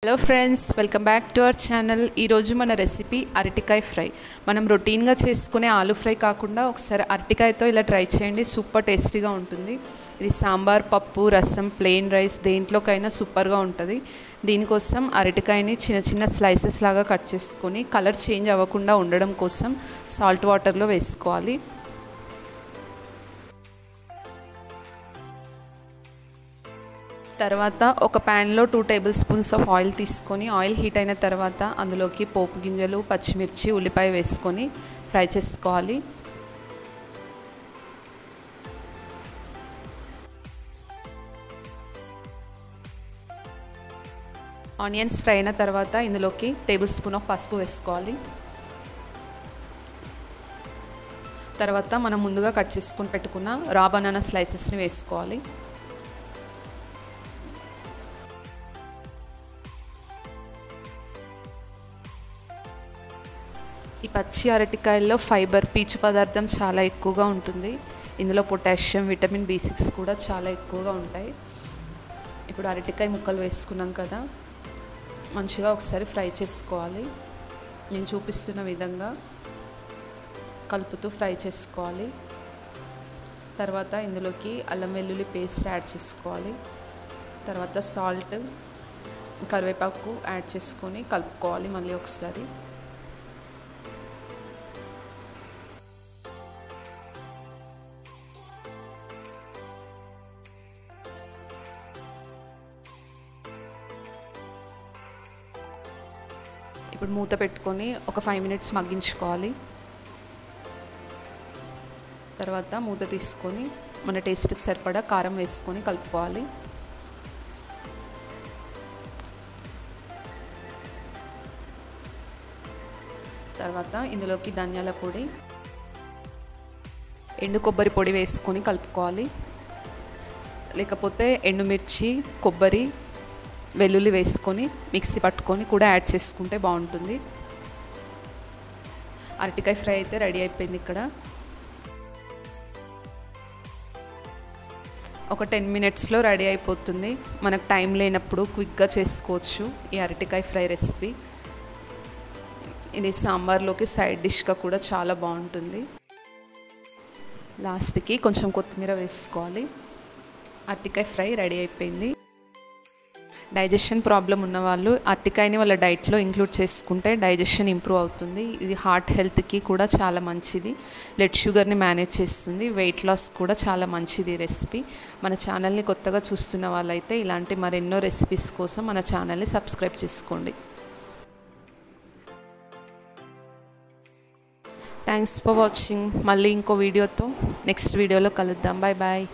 Hello friends, welcome back to our channel. ఈరోజు మన recipe అరటికాయ ఫ్రై. మనం రొటీన్గా చేసుకునే ఆలూ ఫ్రై కాకుండా ఒకసారి అరటికాయతో ఇలా ట్రై చేయండి. సూపర్ టేస్టీగా ఉంటుంది. ఇది సాంబార్, పప్పు, రసం, ప్లెయిన్ రైస్ దేంట్లోకైనా సూపర్గా ఉంటుంది. దీనికోసం అరటికాయని చిన్న చిన్న స్లైసెస్ లాగా కట్ చేసుకొని కలర్ చేంజ్ అవ్వకుండా ఉండడం కోసం సాల్ట్ వాటర్లో వేసుకోవాలి. తర్వాత ఒక ప్యాన్లో 2 టేబుల్ స్పూన్స్ ఆఫ్ ఆయిల్ తీసుకొని ఆయిల్ హీట్ అయిన తర్వాత అందులోకి పోపు గింజలు, పచ్చిమిర్చి, ఉల్లిపాయ వేసుకొని ఫ్రై చేసుకోవాలి. ఆనియన్స్ ఫ్రై అయిన తర్వాత ఇందులోకి టేబుల్ స్పూన్ ఆఫ్ పసుపు వేసుకోవాలి. తర్వాత మనం ముందుగా కట్ చేసుకొని పెట్టుకున్న రా బనానా స్లైసెస్ని వేసుకోవాలి. ఈ పచ్చి అరటికాయల్లో ఫైబర్, పీచు పదార్థం చాలా ఎక్కువగా ఉంటుంది. ఇందులో పొటాషియం, విటమిన్ B6 కూడా చాలా ఎక్కువగా ఉంటాయి. ఇప్పుడు అరటికాయ ముక్కలు వేసుకున్నాం కదా, మంచిగా ఒకసారి ఫ్రై చేసుకోవాలి. నేను చూపిస్తున్న విధంగా కలుపుతూ ఫ్రై చేసుకోవాలి. తర్వాత ఇందులోకి అల్లం వెల్లుల్లి పేస్ట్ యాడ్ చేసుకోవాలి. తర్వాత సాల్ట్, కరివేపాకు యాడ్ చేసుకొని కలుపుకోవాలి మళ్ళీ ఒకసారి. ఇప్పుడు మూత పెట్టుకొని ఒక 5 మినిట్స్ మగ్గించుకోవాలి. తర్వాత మూత తీసుకొని మన టేస్ట్కి సరిపడా కారం వేసుకొని కలుపుకోవాలి. తర్వాత ఇందులోకి ధనియాల పొడి, ఎండు కొబ్బరి పొడి వేసుకొని కలుపుకోవాలి. లేకపోతే ఎండుమిర్చి, కొబ్బరి, వెల్లుల్లి వేసుకొని మిక్సీ పట్టుకొని కూడా యాడ్ చేసుకుంటే బాగుంటుంది. అరటికాయ ఫ్రై అయితే రెడీ అయిపోయింది. ఇక్కడ ఒక 10 మినిట్స్లో రెడీ అయిపోతుంది. మనకు టైం లేనప్పుడు క్విక్గా చేసుకోవచ్చు ఈ అరటికాయ ఫ్రై రెసిపీ. ఇది సాంబార్లోకి సైడ్ డిష్గా కూడా చాలా బాగుంటుంది. లాస్ట్కి కొంచెం కొత్తిమీర వేసుకోవాలి. అరటికాయ ఫ్రై రెడీ అయిపోయింది. డైజెషన్ ప్రాబ్లం ఉన్నవాళ్ళు అరటికాయని వాళ్ళ డైట్లో ఇంక్లూడ్ చేసుకుంటే డైజెషన్ ఇంప్రూవ్ అవుతుంది. ఇది హార్ట్ హెల్త్కి కూడా చాలా మంచిది. బ్లడ్ షుగర్ని మేనేజ్ చేస్తుంది. వెయిట్ లాస్ కూడా చాలా మంచిది ఈ రెసిపీ. మన ఛానల్ని కొత్తగా చూస్తున్న వాళ్ళైతే ఇలాంటి మరెన్నో రెసిపీస్ కోసం మన ఛానల్ని సబ్స్క్రైబ్ చేసుకోండి. Thanks for watching. మళ్ళీ ఇంకో వీడియోతో నెక్స్ట్ వీడియోలో కలుద్దాం. Bye bye.